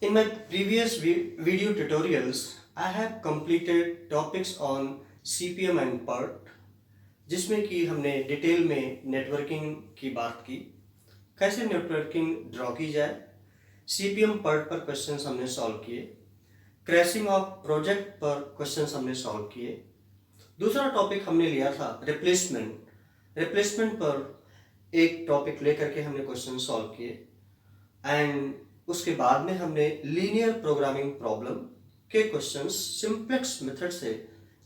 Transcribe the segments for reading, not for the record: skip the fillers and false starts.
In my previous video tutorials, I have completed topics on CPM and PERT, जिसमें कि हमने detail में networking की बात की, कैसे नेटवर्किंग ड्रॉ की जाए, CPM PERT पर क्वेश्चंस हमने सॉल्व किए, क्रैशिंग ऑफ प्रोजेक्ट पर क्वेश्चंस हमने सॉल्व किए। दूसरा टॉपिक हमने लिया था रिप्लेसमेंट पर एक टॉपिक लेकर के हमने क्वेश्चन सॉल्व किए एंड उसके बाद में हमने लीनियर प्रोग्रामिंग प्रॉब्लम के क्वेश्चंस सिंप्लेक्स मेथड से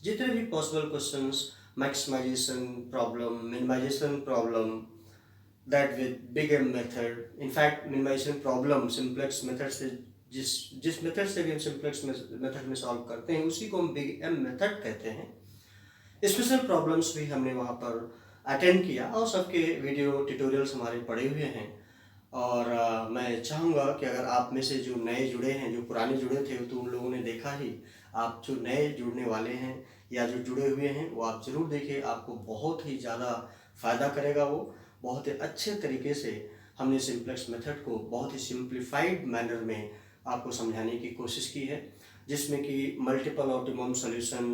जितने भी possible questions, maximization problem, minimization problem, that with big M method, in fact minimization problem simplex method से जिस मेथड से भी हम सिंप्लेक्स मेथड में सॉल्व करते हैं उसी को हम बिग एम मेथड कहते हैं। स्पेशल प्रॉब्लम्स भी हमने वहाँ पर अटेंड किया और सबके वीडियो ट्यूटोरियल्स हमारे पड़े हुए हैं। और मैं चाहूँगा कि अगर आप में से जो नए जुड़े हैं, जो पुराने जुड़े थे तो उन लोगों ने देखा ही, आप जो नए जुड़ने वाले हैं या जो जुड़े हुए हैं वो आप ज़रूर देखिए, आपको बहुत ही ज़्यादा फ़ायदा करेगा। वो बहुत ही अच्छे तरीके से हमने सिंप्लेक्स मेथड को बहुत ही सिंप्लीफाइड मैनर में आपको समझाने की कोशिश की है, जिसमें कि multiple optimum solution,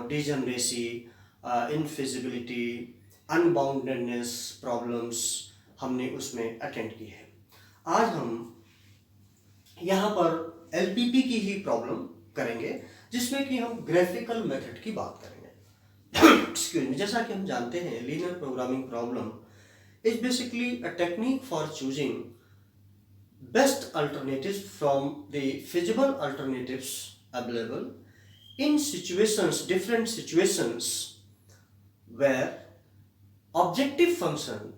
degeneracy, infeasibility, unboundedness problems हमने उसमें अटेंड की है। आज हम यहाँ पर एलपीपी की ही प्रॉब्लम करेंगे, जिसमें कि हम ग्राफिकल मेथड की बात करेंगे। Excuse me. जैसा कि हम जानते हैं, linear programming problem is basically a technique for choosing best alternatives from the feasible alternatives available in different situations where objective function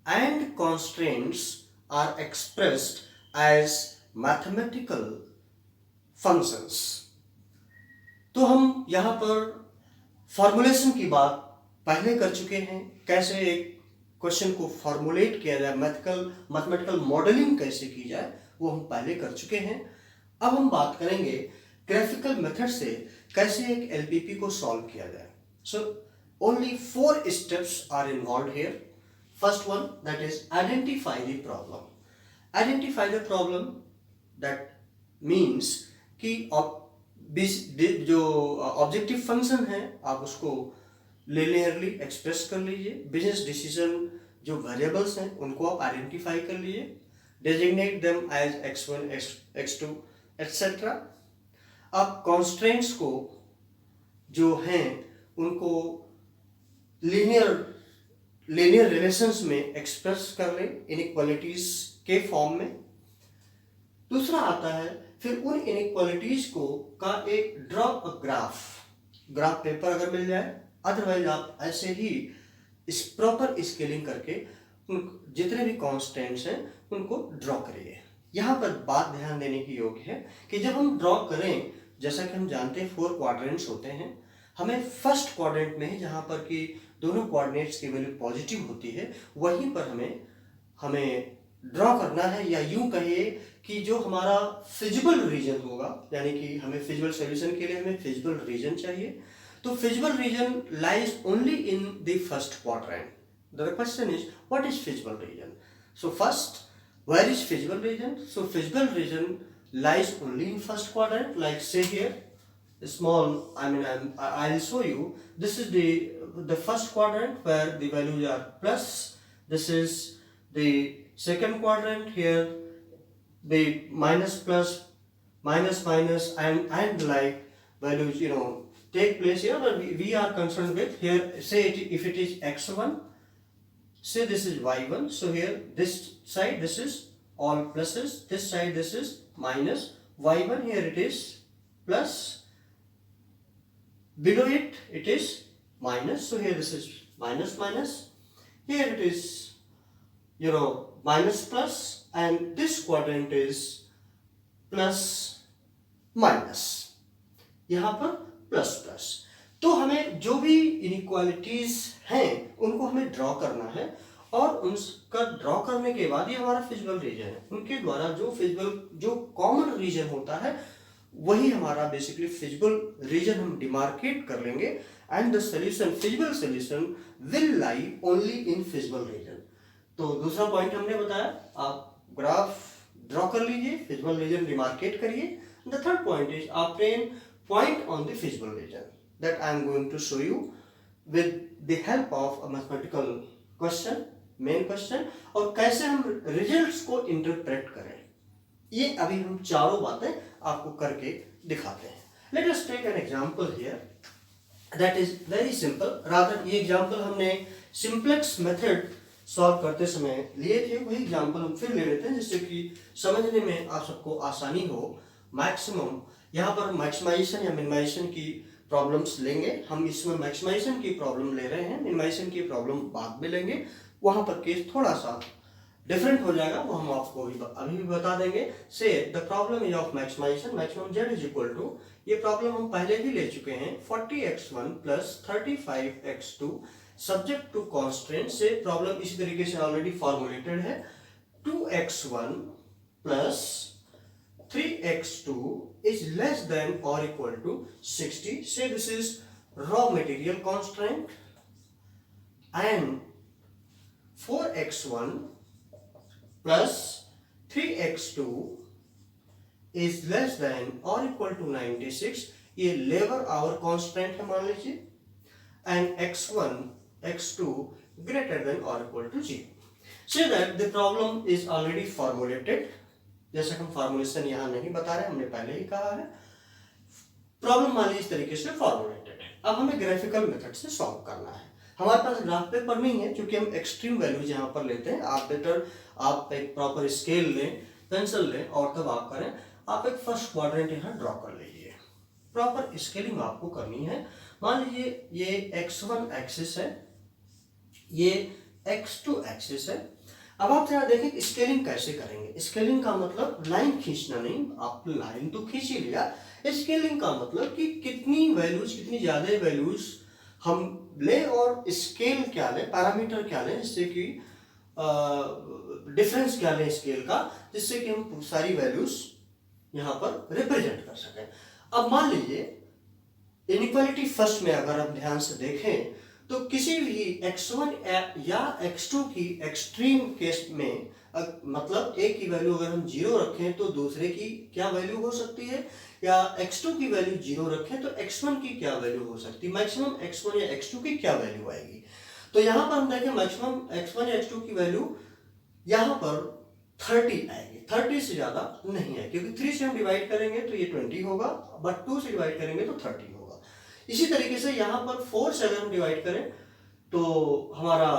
and constraints are expressed as mathematical functions। तो हम यहाँ पर formulation की बात पहले कर चुके हैं, कैसे एक क्वेश्चन को फॉर्मुलेट किया जाए, मैथमेटिकल मॉडलिंग कैसे की जाए, वो हम पहले कर चुके हैं। अब हम बात करेंगे ग्राफिकल मेथड से कैसे एक एलपीपी को सॉल्व किया जाए। So only 4 steps are involve here. First one, that is identify the problem. Identify the problem, that means कि जो ऑब्जेक्टिव फंक्शन है आप उसको लिनियरली एक्सप्रेस कर लीजिए। बिजनेस डिसीजन जो वेरिएबल्स हैं उनको आप आइडेंटिफाई कर लीजिए, designate them as x1, x2 etcetera. आप कॉन्स्ट्रेंट्स को जो हैं उनको लीनियर रिलेशंस में एक्सप्रेस कर लें इनइक्वालिटीज के फॉर्म में। दूसरा आता है फिर उन इनइक्वालिटीज को का एक ग्राफ पेपर अगर मिल जाए, अदरवाइज आप ऐसे ही इस प्रॉपर स्केलिंग करके उन जितने भी कॉन्स्टेंट्स हैं उनको ड्रॉ करिए। यहाँ पर बात ध्यान देने की योग्य है कि जब हम ड्रॉ करें, जैसा कि हम जानते हैं 4 क्वाड्रेंट्स होते हैं, हमें फर्स्ट क्वाड्रेंट में जहाँ पर कि दोनों कोऑर्डिनेट्स की वैल्यू पॉजिटिव होती है वहीं पर हमें ड्रॉ करना है, या यूं कहिए कि जो हमारा फिजिबल रीजन होगा, यानी कि हमें फिजिबल सॉल्यूशन के लिए हमें फिजिबल रीजन चाहिए। तो feasible region lies only in the first quadrant. The question is what is feasible region. So first, where is feasible region? So feasible region lies only in first quadrant, like say here small, I'll show you. This is the first quadrant where the values are plus. This is the second quadrant, here the minus plus, minus and like values take place here, but we are concerned with here. Say if it is x1, say this is y1, so here this side this is all pluses, this side this is minus, y1 here it is plus, below it is minus, so here this is minus, here it is minus plus, and this quadrant is plus minus, यहाँ पर plus. तो हमें जो भी inequalities हैं उनको हमें draw करना है, और उनका ड्रॉ करने के बाद ये हमारा फिजिबल रीजन है, उनके द्वारा जो कॉमन रीजन होता है वही हमारा बेसिकली फिजिबल रीजन हम डिमार्केट कर लेंगे, and the solution, feasible solution will lie only in feasible region. तो दूसरा पॉइंट हमने बताया, आप ड्रॉ कर लीजिए, फिजिबल रीजन डिमार्केट करिए। The third point is obtain point on the feasible region that I am going to show you with the help of a mathematical question, main question, और कैसे हम results को interpret करें। ये अभी हम चारों बातें आपको करके दिखाते हैं। Let us take an example here that is very simple. Rather ये एग्जांपल हमने सिंप्लेक्स मेथड सॉल्व करते समय लिए थे, वही एग्जांपल हम फिर ले लेते हैं जिससे कि समझने में आप सबको आसानी हो। मैक्सिमम यहाँ पर मैक्सिमाइजेशन या मिनिमाइजेशन की प्रॉब्लम्स लेंगे हम। इसमें मैक्सिमाइजेशन की प्रॉब्लम ले रहे हैं, मिनिमाइजेशन की प्रॉब्लम बाद में लेंगे। वहां पर केस थोड़ा सा डिफरेंट हो जाएगा, वो हम आपको अभी भी बता देंगे। Say the problem is of maximization, maximum Z is equal to, ये प्रॉब्लम हम पहले भी ले चुके हैं, 40x1 plus 35x2 subject to constant. Say problem इसी तरीके से ऑलरेडी फॉर्मुलेटेड है, 2x1 plus 3x2 is less than or equal to 60. Say this is raw material constraint, and 4x1 plus 3x2 is less than or equal to 96. ये labour our constant है मान लीजिए, and x1 x2 greater than or equal to 0. Say that the problem is already formulated. जैसे हम formulation यहाँ नहीं बता रहे, हमने पहले ही कहा है। प्रॉब्लम मान लीजिए इस तरीके से फॉर्मुलेटेड है। अब हमें ग्राफिकल मेथड से सॉल्व करना है। हमारे पास ग्राफ पेपर नहीं है क्योंकि हम एक्सट्रीम वैल्यूज यहाँ पर लेते हैं। आप बेटर आप एक प्रॉपर स्केल लें, पेंसिल लें और तब आप करें। आप एक फर्स्ट क्वाड्रेंट यहाँ ड्रॉ कर लीजिए। प्रॉपर स्केलिंग आपको करनी है। मान लीजिए ये x1 एक्सिस है, ये x2 एक्सिस है। अब आप जरा देखें स्केलिंग कैसे करेंगे। स्केलिंग का मतलब लाइन खींचना नहीं, आप लाइन तो खींच ही लिया। स्केलिंग का मतलब कि कितनी वैल्यूज, कितनी ज्यादा वैल्यूज हम ले और स्केल क्या ले, पैरामीटर क्या ले, जिससे कि डिफरेंस क्या ले स्केल का, जिससे कि हम सारी वैल्यूज यहाँ पर रिप्रेजेंट कर सकें। अब मान लीजिए इनइक्वालिटी फर्स्ट में अगर आप ध्यान से देखें तो किसी भी x1 या x2 की एक्सट्रीम केस में मतलब एक की वैल्यू अगर हम 0 रखें तो दूसरे की क्या वैल्यू हो सकती है, या x2 की वैल्यू 0 रखें तो x1 की क्या वैल्यू हो सकती है, मैक्सिमम x1 या x2 की क्या वैल्यू आएगी। तो यहाँ पर हम देखें मैक्सिमम x1 या x2 की वैल्यू यहाँ पर 30 आएगी, 30 से ज्यादा नहीं है, क्योंकि 3 से हम डिवाइड करेंगे तो ये 20 होगा, बट 2 से डिवाइड करेंगे तो 30 होगा। इसी तरीके से यहाँ पर 4 से अगर हम डिवाइड करें तो हमारा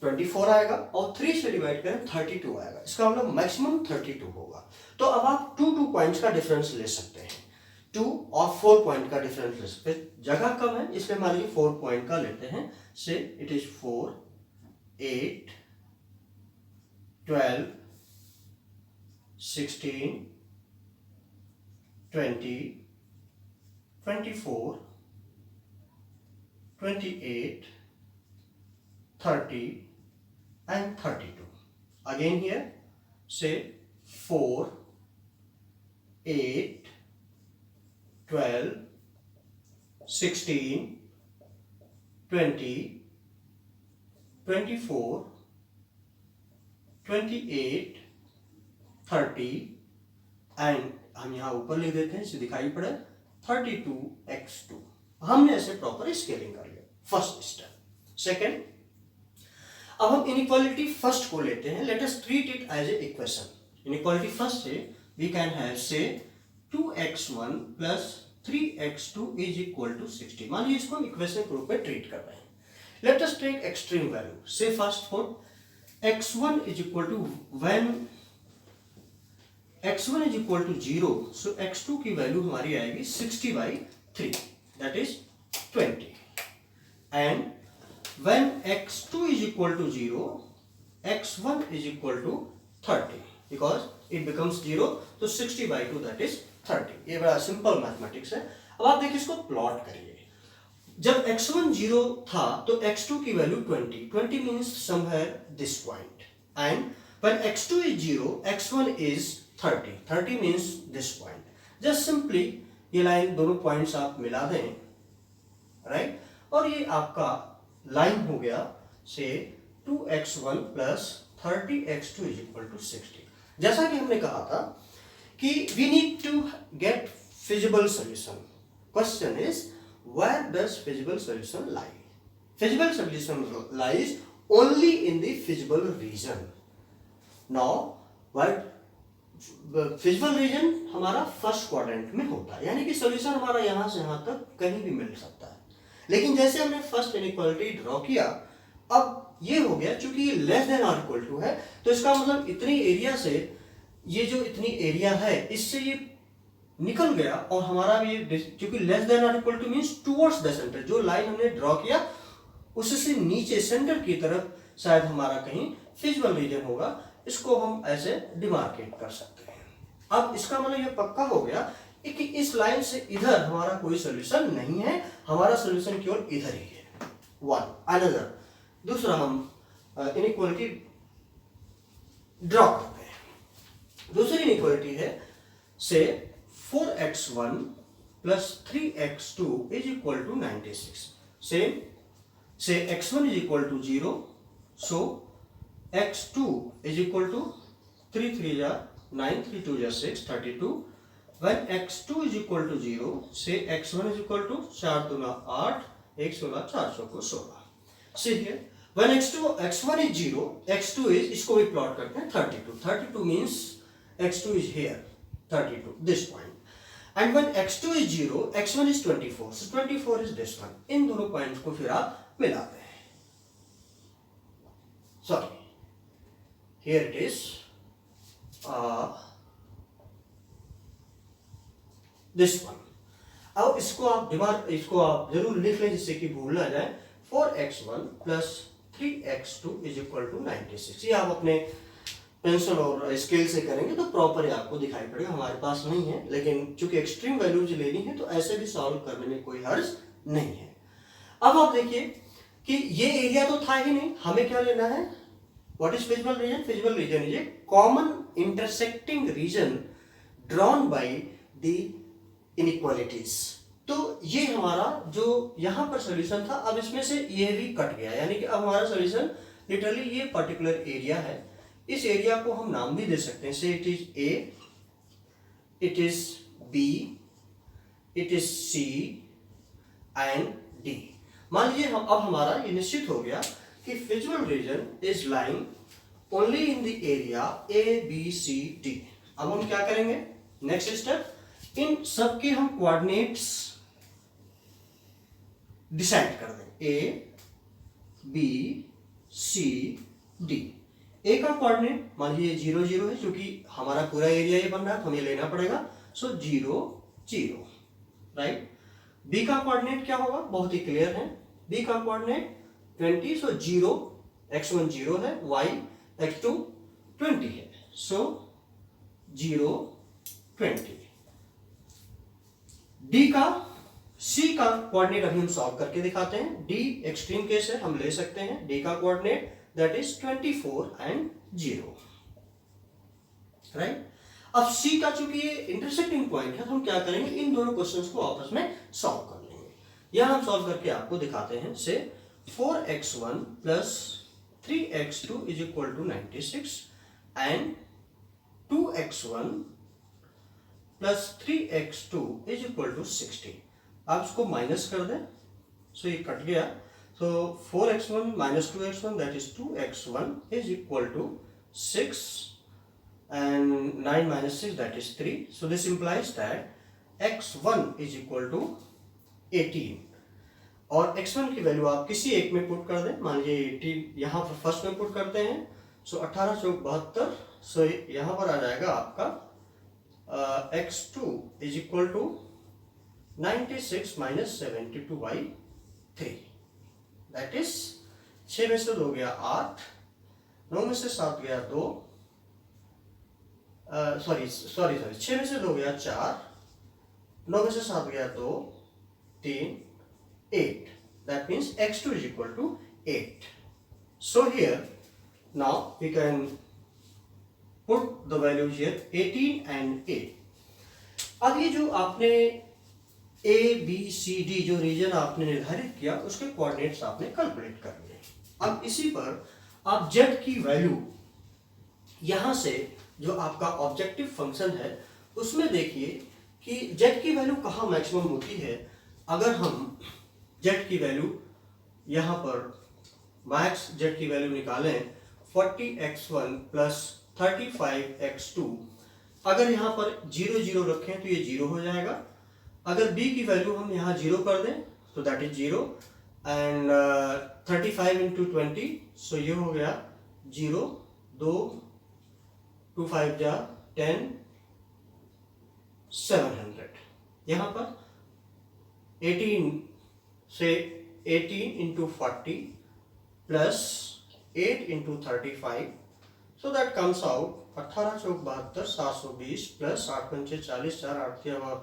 24 आएगा, और 3 से डिवाइड करें 32 आएगा। इसका मतलब मैक्सिमम 32 होगा। तो अब आप 2 पॉइंट्स का डिफरेंस ले सकते हैं, 2 और 4 पॉइंट का डिफरेंस ले सकते हैं। जगह कम है इसलिए मान लीजिए 4 पॉइंट का लेते हैं। Say it is 4, 8, 12, 16, 20, 24, 28, 30 and 32. Again here say 4, 8, 12, 16, 20, 24, 28, 30 and हम यहाँ ऊपर लिख देते हैं, इसे दिखाई पड़े 32x2। हमने ऐसे प्रॉपर स्केलिंग कर लिया, फर्स्ट स्टेप। सेकेंड, अब हम इनइक्वालिटी फर्स्ट को लेते हैं। Let us treat it as a equation. Inequality first से we can have say 2x1 plus 3x2 is equal to 60। मान लीजिए इसको हम इक्वेशन के रूप में ट्रीट कर रहे हैं। Let us take extreme value. से first for x1 is equal to, when x1 is equal to 0, so x2 की वैल्यू हमारी आएगी 60/3, that is 20, and when x2 is equal to 0, x1 is equal to 30, because it becomes 0, तो 60/2 that is 30। ये बड़ा simple mathematics है। अब आप देखिए इसको प्लॉट करिए। जब x1 0 था तो x2 की value 20 means somewhere this point, and when x2 is 0 x1 is 30 means this point. just simply ये लाइन दोनों पॉइंट्स आप मिला दें, राइट, और ये आपका लाइन हो गया से 2x1 plus 30x2 is equal to 60। जैसा कि हमने कहा था कि we need to get feasible solution. Question is where does feasible solution lie? Feasible solution lies only in the feasible region. Now what feasible region हमारा first quadrant में होता है, यानी कि सॉल्यूशन हमारा यहां से यहां तक कहीं भी मिल सकता है। लेकिन जैसे हमने फर्स्ट इनइक्वालिटी ड्रॉ किया, अब ये हो गया चूंकि ये लेस देन और इक्वल टू है, तो इसका मतलब इतनी एरिया से ये जो इतनी एरिया है इससे ये निकल गया और हमारा ये क्योंकि लेस देन और equal to means towards the centre, जो लाइन हमने ड्रॉ किया उससे नीचे सेंटर की तरफ शायद हमारा कहीं फिजिबल रीजन होगा, इसको हम ऐसे डिमार्केट कर सकते हैं। अब इसका मतलब ये पक्का हो गया कि इस लाइन से इधर हमारा कोई सॉल्यूशन नहीं है, हमारा सॉल्यूशन केवल इधर ही है। वन अनदर, दूसरा हम इनइक्वालिटी ड्रॉ करते हैं। दूसरी इनइक्वालिटी है से 4x1 plus 3x2 is equal to 96. Same, say x1 is equal to 0, so x2 is equal to 3 3 ja 9, 3 2 ja 6, 32. When x2 is equal to 0, say x1 is equal to 4 दूना 8, 1 16, 4 को 16. See here, when x1 is 0, x2 is, इसको भी plot करते हैं 32. 32 means x2 is here, 32, this point. And when x2 is 0, x1 is 24. So 24 is this one. इन दोनों points को फिर आप मिलाते हैं. Sorry, here it is. This one. अब इसको आप जरूर लिख लें जिससे कि भूल ना जाए. 4x1 plus 3x2 is equal to 96. ये आप अपने पेंसिल और स्केल से करेंगे तो प्रॉपर आपको दिखाई पड़ेगा. हमारे पास नहीं है, लेकिन चूंकि एक्सट्रीम वैल्यूज लेनी है तो ऐसे भी सॉल्व करने में कोई हर्ज नहीं है. अब आप देखिए कि ये एरिया तो था ही नहीं, हमें क्या लेना है? What is feasible region? Feasible region is a common intersecting region drawn by the inequalities. तो ये हमारा जो यहाँ पर सॉल्यूशन था, अब इसमें से ये भी कट गया, यानी कि अब हमारा सॉल्यूशन लिटरली ये पर्टिकुलर एरिया है. इस एरिया को हम नाम भी दे सकते हैं. Say it is A, it is B, it is C and D. मान लीजिए अब हमारा ये निश्चित हो गया कि feasible region is lying only in the area A B C D. अब हम क्या करेंगे? नेक्स्ट स्टेप, इन सबके हम कोऑर्डिनेट्स डिसाइड कर दें. ए बी सी डी. ए का कोऑर्डिनेट मान लीजिए 0 0 है, क्योंकि हमारा पूरा एरिया ये बन रहा है तो हमें लेना पड़ेगा. सो 0 0, राइट. बी का कोऑर्डिनेट क्या होगा? बहुत ही क्लियर है. बी का कोऑर्डिनेट 20, सो 0, x1 0 है, y x2 20 है, सो 0 20. डी का सी का कोऑर्डिनेट अभी हम सॉल्व करके दिखाते हैं. डी एक्सट्रीम केस है, हम ले सकते हैं. डी का coordinate that is 24 and 0, right. अब C का चूंकि ये इंटरसेक्टिंग पॉइंट है तो हम क्या करेंगे? इन दोनों क्वेश्चंस को आपस में सॉल्व कर लेंगे. यहां हम सॉल्व करके आपको दिखाते हैं. से 4x1 plus 3x2 is equal to 96 and 2x1 plus 3x2 is equal to 60. आप इसको माइनस कर दें, सो ये कट गया. So 4x1 minus 2x1, that is 2x1 is equal to 6 and 9 minus 6, that is 3. So this implies that x1 is equal to 18. और x1 की value आप किसी एक में पुट कर दें. मान लीजिए 18 यहाँ पर फर्स्ट में पुट करते हैं. सो 18 चौक 72. सो यहाँ पर आ जाएगा आपका x2 is equal to 96 minus 72 by 3. That is 6 में से 2 गया 8, 9 में से 7 गया 2, सॉरी 6 में से 2 गया 4, 9 में से 7 गया 2, 3, 8. That means x2 is equal to 8. So here now we can put the values here 18 and 8. अब ये जो आपने ए बी सी डी जो रीजन आपने निर्धारित किया उसके कोऑर्डिनेट्स आपने कैलकुलेट कर लिए. अब इसी पर आप जेड की वैल्यू यहां से जो आपका ऑब्जेक्टिव फंक्शन है उसमें देखिए कि z की वैल्यू कहाँ मैक्सिमम होती है। अगर हम z की वैल्यू यहाँ पर मैक्स z की वैल्यू निकालें 40x1 प्लस 35x2, अगर यहाँ पर 0 0 रखें तो ये 0 हो जाएगा। अगर b की वैल्यू हम यहाँ 0 कर दें तो दैट इज 0 एंड 35 इंटू 20, सो ये हो गया 0, 2 2 5 जा 10, 700। यहाँ पर 18 से 18 into 40 plus 8 into 35, so that comes out 18 Chowk 72, 720 plus 8 पंचे 40, 4 8 8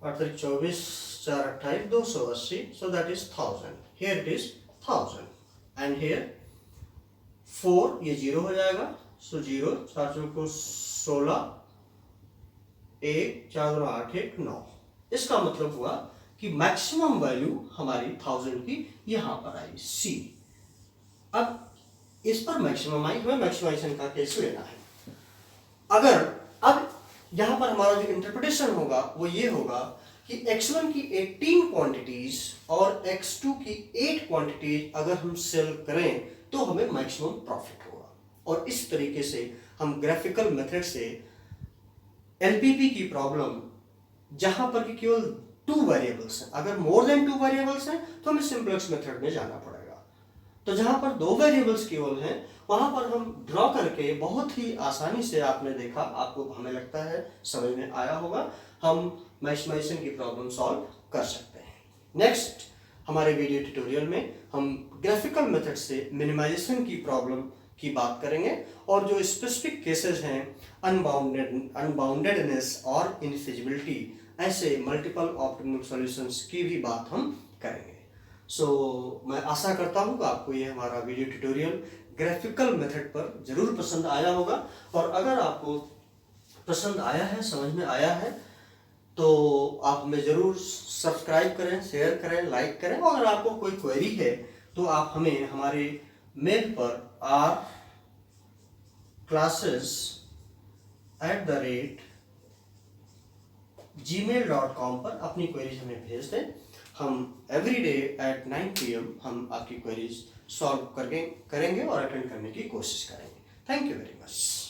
24, 4 28, 280, so that is 1000. Here it is 1000 and here 4 ये 0 हो जाएगा, so 0, 4 चौको 16, 1 4 2 8 1 9। इसका मतलब हुआ कि मैक्सिमम वैल्यू हमारी 1000 की यहाँ पर आई C। अब इस पर मैक्सिमम आई, हमें मैक्सिमाइजेशन का केस लेना है। अगर अब यहाँ पर हमारा जो इंटरप्रिटेशन होगा वो ये होगा कि x1 की 18 क्वांटिटीज और x2 की 8 क्वांटिटीज अगर हम सेल करें तो हमें मैक्सिमम प्रॉफिट होगा। और इस तरीके से हम ग्राफिकल मेथड से एलपीपी की प्रॉब्लम, जहां पर कि केवल 2 वेरिएबल्स हैं, अगर मोर देन 2 वेरिएबल्स हैं तो हमें सिंपलेक्स मेथड में जाना पड़ेगा। तो जहां पर 2 वेरिएबल्स केवल हैं वहां पर हम ड्रॉ करके बहुत ही आसानी से, आपने देखा, आपको हमें लगता है समझ में आया होगा, हम मैक्सिमाइजेशन की प्रॉब्लम सॉल्व कर सकते हैं। नेक्स्ट हमारे वीडियो ट्यूटोरियल में हम ग्राफिकल मेथड से मिनिमाइजेशन की प्रॉब्लम की बात करेंगे और जो स्पेसिफिक केसेस हैं अनबाउंडेडनेस और इनफिजिबिलिटी, ऐसे मल्टीपल ऑप्टिमल सॉल्यूशंस की भी बात हम करेंगे। मैं आशा करता हूँ कि आपको ये हमारा वीडियो ट्यूटोरियल ग्राफिकल मेथड पर जरूर पसंद आया होगा। और अगर आपको पसंद आया है, समझ में आया है, तो आप हमें ज़रूर सब्सक्राइब करें, शेयर करें, लाइक करें। और अगर आपको कोई क्वेरी है तो आप हमें हमारे मेल पर rclasses@gmail.com पर अपनी क्वेरीज हमें भेज दें। हम एवरीडे एट 9 PM हम आपकी क्वेरीज सॉल्व करेंगे और अटेंड करने की कोशिश करेंगे। Thank you very much.